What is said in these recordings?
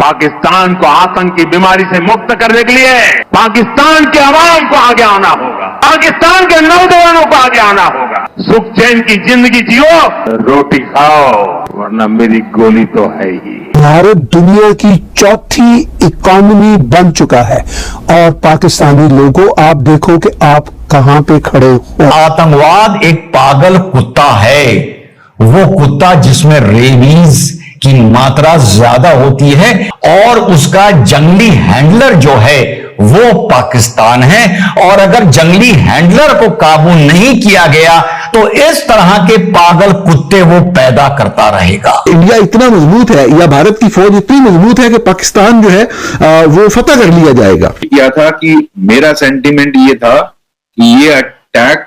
पाकिस्तान को आतंक की बीमारी से मुक्त करने के लिए पाकिस्तान के अवाम को आगे आना होगा, पाकिस्तान के नौजवानों को आगे आना होगा। सुख चैन की जिंदगी जियो, रोटी खाओ, वरना मेरी गोली तो है ही। भारत दुनिया की चौथी इकॉनमी बन चुका है और पाकिस्तानी लोगों, आप देखो कि आप कहां पे खड़े हो। आतंकवाद एक पागल कुत्ता है, वो कुत्ता जिसमें रेबीज की मात्रा ज्यादा होती है और उसका जंगली हैंडलर जो है वो पाकिस्तान है। और अगर जंगली हैंडलर को काबू नहीं किया गया तो इस तरह के पागल कुत्ते वो पैदा करता रहेगा। इंडिया इतना मजबूत है या भारत की फौज इतनी मजबूत है कि पाकिस्तान जो है वो फतह कर लिया जाएगा। किया था कि मेरा सेंटीमेंट ये था कि ये अटैक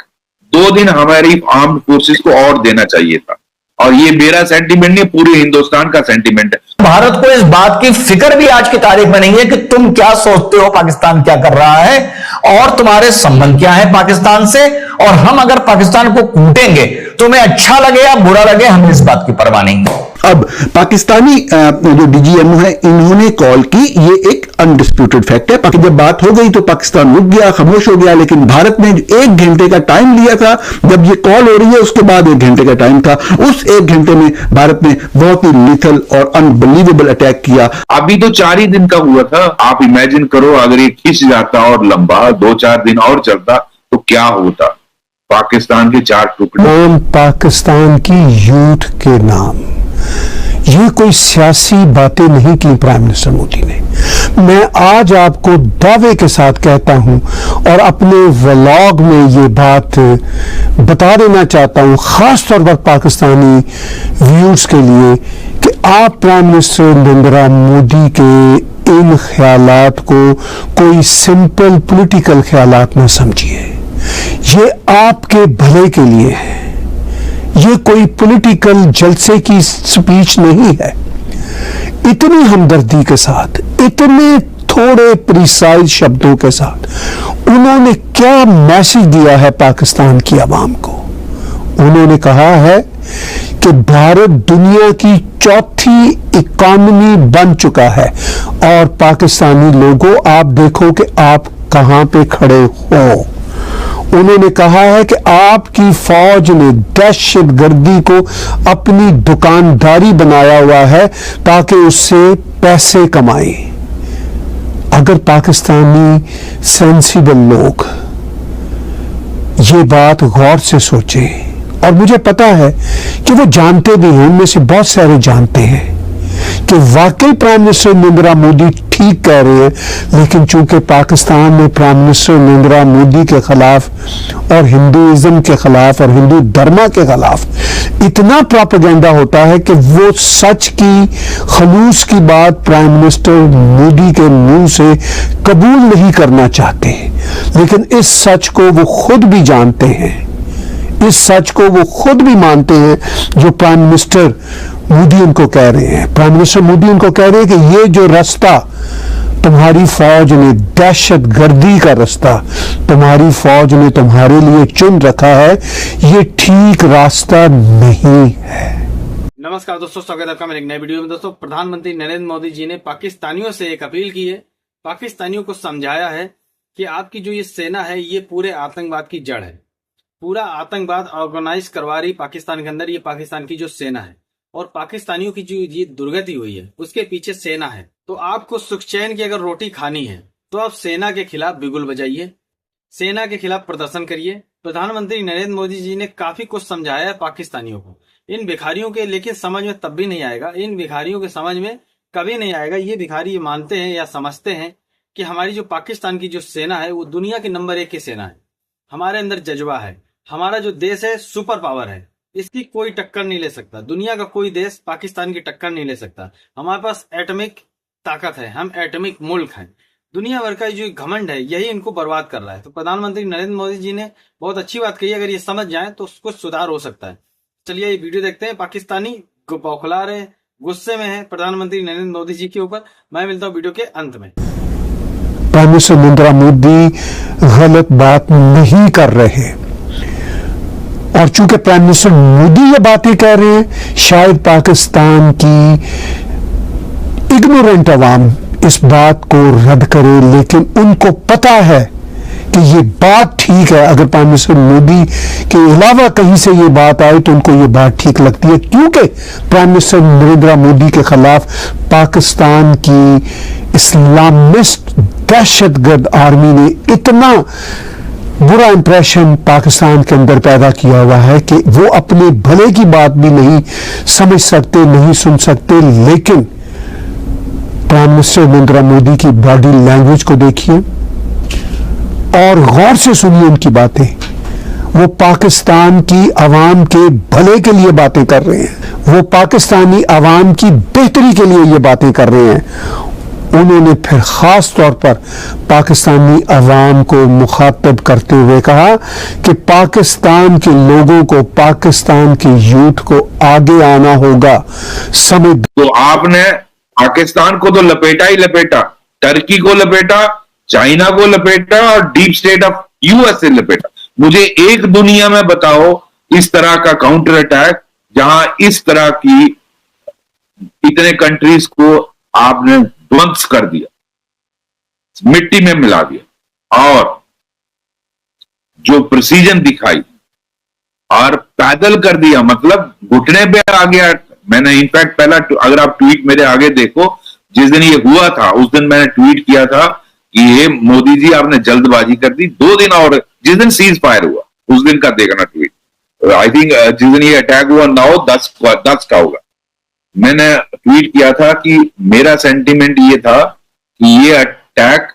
2 दिन हमारी आर्म्ड फोर्सेस को और देना चाहिए था, और ये मेरा सेंटीमेंट नहीं, पूरे हिंदुस्तान का सेंटीमेंट है। भारत को इस बात की फिक्र भी आज की तारीख में नहीं है कि तुम क्या सोचते हो पाकिस्तान क्या कर रहा है और तुम्हारे संबंध क्या है पाकिस्तान से, और हम अगर पाकिस्तान को कूटेंगे तुम्हें अच्छा लगे या बुरा लगे हमें इस बात की परवाह नहीं है। अब पाकिस्तानी जो डीजीएमओ है इन्होंने कॉल की, ये एक अनडिस्प्यूटेड फैक्ट है। जब बात हो गई तो पाकिस्तान रुक गया, खामोश हो गया, लेकिन भारत ने 1 घंटे का टाइम लिया था। जब ये कॉल हो रही है उसके बाद 1 घंटे का टाइम था, उस 1 घंटे में भारत ने बहुत ही लीथल और अनबिलीवेबल अटैक किया। अभी तो 4 ही दिन का हुआ था, आप इमेजिन करो अगर ये खिंच जाता और लंबा 2-4 दिन और चलता तो क्या होता। पाकिस्तान के 4 टुकड़े। पाकिस्तान की यूथ के नाम ये कोई सियासी बातें नहीं की प्राइम मिनिस्टर मोदी ने। मैं आज आपको दावे के साथ कहता हूं और अपने व्लॉग में ये बात बता देना चाहता हूं, खास तौर पर पाकिस्तानी व्यूअर्स के लिए, कि आप प्राइम मिनिस्टर नरेंद्र मोदी के इन ख्यालात को कोई सिंपल पॉलिटिकल ख्यालात न समझिए। ये आपके भले के लिए है, ये कोई पॉलिटिकल जलसे की स्पीच नहीं है। इतनी हमदर्दी के साथ, इतने थोड़े प्रिसाइज शब्दों के साथ उन्होंने क्या मैसेज दिया है पाकिस्तान की आवाम को। उन्होंने कहा है कि भारत दुनिया की चौथी इकॉनमी बन चुका है और पाकिस्तानी लोगों, आप देखो कि आप कहां पे खड़े हो। उन्होंने कहा है कि आपकी फौज ने दहशतगर्दी को अपनी दुकानदारी बनाया हुआ है ताकि उससे पैसे कमाए। अगर पाकिस्तानी सेंसिबल लोग ये बात गौर से सोचें, और मुझे पता है कि वो जानते भी हैं, उनमें से बहुत सारे जानते हैं कि वाकई प्राइम मिनिस्टर नरेंद्र मोदी ठीक कह रहे हैं, लेकिन चूंकि पाकिस्तान में प्राइम मिनिस्टर नरेंद्र मोदी के खिलाफ और हिंदुइज्म के खिलाफ और हिंदू धर्म के खिलाफ इतना प्रोपेगेंडा होता है कि वो सच की, खलूस की बात प्राइम मिनिस्टर मोदी के मुंह से कबूल नहीं करना चाहते। लेकिन इस सच को वो खुद भी जानते हैं, इस सच को वो खुद भी मानते हैं जो प्राइम मिनिस्टर मोदी उनको कह रहे हैं। प्राइम मिनिस्टर मोदी उनको कह रहे हैं कि ये जो रास्ता तुम्हारी फौज ने, दहशतगर्दी का रास्ता तुम्हारी फौज ने तुम्हारे लिए चुन रखा है, ये ठीक रास्ता नहीं है। नमस्कार दोस्तों, स्वागत है आपका मेरे एक नए वीडियो में। दोस्तों, प्रधानमंत्री नरेंद्र मोदी जी ने पाकिस्तानियों से एक अपील की है, पाकिस्तानियों को समझाया है कि आपकी जो ये सेना है ये पूरे आतंकवाद की जड़ है। पूरा आतंकवाद ऑर्गेनाइज करवा रही पाकिस्तान के अंदर ये पाकिस्तान की जो सेना है, और पाकिस्तानियों की जो ये दुर्गति हुई है उसके पीछे सेना है। तो आपको सुख चैन की अगर रोटी खानी है तो आप सेना के खिलाफ बिगुल बजाइए, सेना के खिलाफ प्रदर्शन करिए। प्रधानमंत्री नरेंद्र मोदी जी ने काफी कुछ समझाया है पाकिस्तानियों को, इन भिखारियों के, लेकिन समझ में तब भी नहीं आएगा, इन भिखारियों के समझ में कभी नहीं आएगा। ये भिखारी ये मानते हैं या समझते हैं कि हमारी जो पाकिस्तान की जो सेना है वो दुनिया की नंबर 1 की सेना है। हमारे अंदर जज्बा है, हमारा जो देश है सुपर पावर है, इसकी कोई टक्कर नहीं ले सकता। दुनिया का कोई देश पाकिस्तान की टक्कर नहीं ले सकता। हमारे पास एटॉमिक ताकत है, हम एटॉमिक मुल्क हैं। दुनिया भर का जो घमंड है यही इनको बर्बाद कर रहा है। तो प्रधानमंत्री नरेंद्र मोदी जी ने बहुत अच्छी बात कही, अगर ये समझ जाए तो कुछ सुधार हो सकता है। चलिए ये वीडियो देखते हैं। पाकिस्तानी बौखला रहे, गुस्से में है प्रधानमंत्री नरेंद्र मोदी जी के ऊपर। मैं मिलता हूँ वीडियो के अंत में। प्राइम मिनिस्टर नरेंद्र मोदी गलत बात नहीं कर रहे, और चूंकि प्राइम मिनिस्टर मोदी ये बातें कह रहे हैं, शायद पाकिस्तान की इग्नोरेंट अवाम इस बात को रद्द करे, लेकिन उनको पता है कि ये बात ठीक है। अगर प्राइम मिनिस्टर मोदी के अलावा कहीं से ये बात आए तो उनको ये बात ठीक लगती है, क्योंकि प्राइम मिनिस्टर नरेंद्र मोदी के खिलाफ पाकिस्तान की इस्लामिस्ट दहशतगर्द आर्मी ने इतना बुरा इंप्रेशन पाकिस्तान के अंदर पैदा किया हुआ है कि वो अपने भले की बात भी नहीं समझ सकते, नहीं सुन सकते। लेकिन प्राइम मिनिस्टर नरेंद्र मोदी की बॉडी लैंग्वेज को देखिए और गौर से सुनिए उनकी बातें। वो पाकिस्तान की आवाम के भले के लिए बातें कर रहे हैं, वो पाकिस्तानी आवाम की बेहतरी के लिए ये बातें कर रहे हैं। उन्होंने फिर खास तौर पर पाकिस्तानी अवाम को मुखातब करते हुए कहा कि पाकिस्तान के लोगों को, पाकिस्तान के यूथ को आगे आना होगा। समझ तो आपने पाकिस्तान को तो लपेटा ही लपेटा, टर्की को लपेटा, चाइना को लपेटा और डीप स्टेट ऑफ यूएस से लपेटा। मुझे एक दुनिया में बताओ इस तरह का काउंटर अटैक जहां इस तरह की इतने कंट्रीज को आपने ध्वंस कर दिया, मिट्टी में मिला दिया और जो प्रिसीजन दिखाई और पैदल कर दिया, मतलब घुटने पे आ गया। मैंने इनफैक्ट पहला, अगर आप ट्वीट मेरे आगे देखो, जिस दिन ये हुआ था उस दिन मैंने ट्वीट किया था कि ये मोदी जी आपने जल्दबाजी कर दी। 2 दिन और जिस दिन सीज फायर हुआ उस दिन का देखना ट्वीट। आई थिंक जिस दिन ये अटैक हुआ 9-10 का होगा, मैंने ट्वीट किया था कि मेरा सेंटीमेंट ये था कि ये अटैक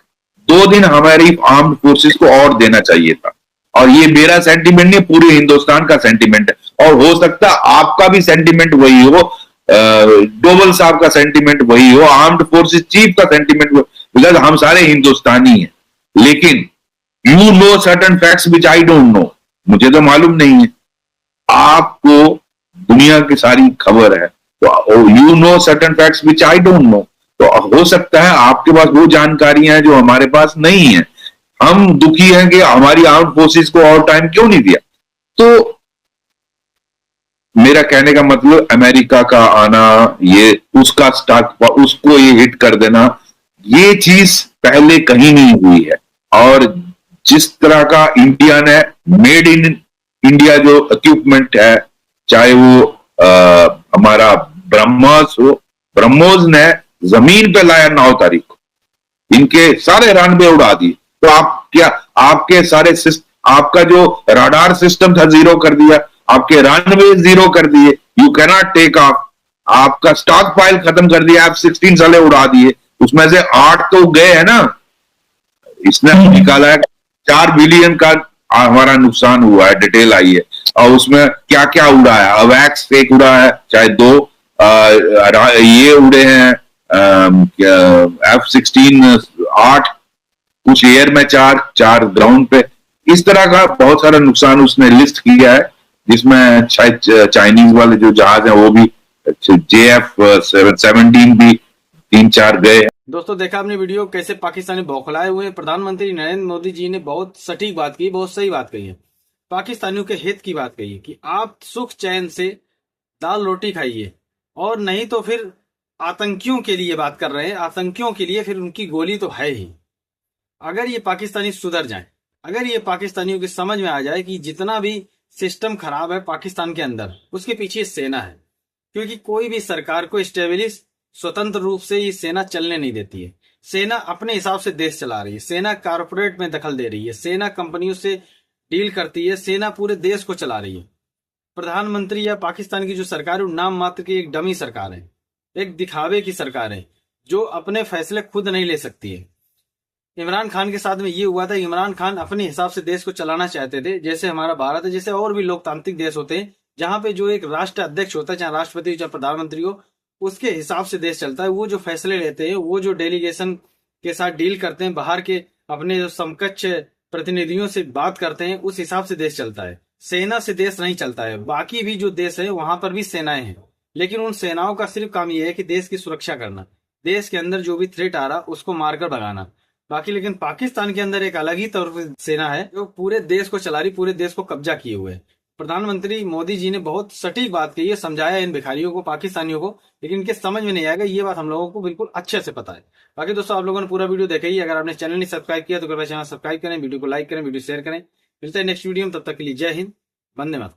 2 दिन हमारी आर्म्ड फोर्सेस को और देना चाहिए था। और ये मेरा सेंटीमेंट नहीं, पूरे हिंदुस्तान का सेंटीमेंट है। और हो सकता है आपका भी सेंटीमेंट वही हो, डोवल साहब का सेंटीमेंट वही हो, आर्म्ड फोर्सेस चीफ का सेंटीमेंट, बिकॉज हम सारे हिंदुस्तानी हैं। लेकिन you know certain facts which I don't know, मुझे तो मालूम नहीं है, आपको दुनिया की सारी खबर है, तो you know certain facts which I don't know. तो हो सकता है आपके पास वो जानकारियां हैं जो हमारे पास नहीं है। हम दुखी हैं कि हमारी आर्म्ड फोर्सेस को और टाइम क्यों नहीं दिया। तो मेरा कहने का मतलब अमेरिका का आना, ये उसका स्टार्ट, उसको ये हिट कर देना, ये चीज पहले कहीं नहीं हुई है। और जिस तरह का इंडिया ने मेड इन इंडिया जो इक्विपमेंट है, चाहे वो हमारा ब्रह्मोस हो, ब्रह्मोस ने जमीन पे लाया 9 तारीख को, इनके सारे रनवे उड़ा दिए। तो आप क्या, आपके सारे आपका जो राडार सिस्टम था जीरो कर दिया, आपके रनवे जीरो कर दिए, यू कैनॉट टेक ऑफ, आपका स्टॉक फाइल खत्म कर दिया, F-16 साले उड़ा दिए, उसमें से 8 तो गए हैं ना। इसने निकाला है 4 बिलियन का हमारा नुकसान हुआ है, डिटेल आई है। और उसमें क्या क्या उड़ा है, अवैक्स एक उड़ा है, चाहे 2 ये उड़े हैं, F-16 8, कुछ एयर में 4 ग्राउंड पे। इस तरह का बहुत सारा नुकसान उसने लिस्ट किया है, जिसमें शायद चाइनीज वाले जो जहाज हैं वो भी, JF-17 भी 3-4 गए। दोस्तों देखा आपने वीडियो, कैसे पाकिस्तानी बौखलाए हुए हैं। प्रधानमंत्री नरेंद्र मोदी जी ने बहुत सटीक बात की, बहुत सही बात कही है, पाकिस्तानियों के हित की बात कही है कि आप सुख चैन से दाल रोटी खाइए, और नहीं तो फिर आतंकियों के लिए बात कर रहे हैं, आतंकियों के लिए फिर उनकी गोली तो है ही। अगर ये पाकिस्तानी सुधर जाए, अगर ये पाकिस्तानियों की समझ में आ जाए कि जितना भी सिस्टम खराब है पाकिस्तान के अंदर, उसके पीछे सेना है। क्योंकि कोई भी सरकार को स्टेबलिश स्वतंत्र रूप से ये सेना चलने नहीं देती है। सेना अपने हिसाब से देश चला रही है, सेना कारपोरेट में दखल दे रही है, सेना कंपनियों से डील करती है, सेना पूरे देश को चला रही है। प्रधानमंत्री या पाकिस्तान की जो सरकार है नाम मात्र की एक डमी सरकार है, एक दिखावे की सरकार है, जो अपने फैसले खुद नहीं ले सकती है। इमरान खान के साथ में ये हुआ था, इमरान खान अपने हिसाब से देश को चलाना चाहते थे, जैसे हमारा भारत है, जैसे और भी लोकतांत्रिक देश होते हैं, जहां पे जो एक राष्ट्र अध्यक्ष होता है, चाहे राष्ट्रपति चाहे प्रधानमंत्री हो, उसके हिसाब से देश चलता है। वो जो फैसले लेते हैं, वो जो डेलीगेशन के साथ डील करते हैं, बाहर के अपने जो समकक्ष प्रतिनिधियों से बात करते हैं, उस हिसाब से देश चलता है। सेना से देश नहीं चलता है। बाकी भी जो देश है वहां पर भी सेनाएं हैं, लेकिन उन सेनाओं का सिर्फ काम यह है कि देश की सुरक्षा करना, देश के अंदर जो भी थ्रेट आ रहा उसको मारकर भगाना। बाकी लेकिन पाकिस्तान के अंदर एक अलग ही तरह की सेना है जो पूरे देश को चला रही, पूरे देश को कब्जा किए हुए है। प्रधानमंत्री मोदी जी ने बहुत सटीक बात कही है, समझाया इन भिखारियों को, पाकिस्तानियों को, लेकिन इनके समझ में नहीं आएगा। ये बात हम लोगों को बिल्कुल अच्छे से पता है। बाकी दोस्तों आप लोगों ने पूरा वीडियो देखा ही, अगर आपने चैनल नहीं सब्सक्राइब किया तो कृपया चैनल सब्सक्राइब करें, वीडियो को लाइक करें, वीडियो शेयर करें। मिलते हैं नेक्स्ट वीडियो में, तब तक के लिए जय हिंद, वंदे मातरम।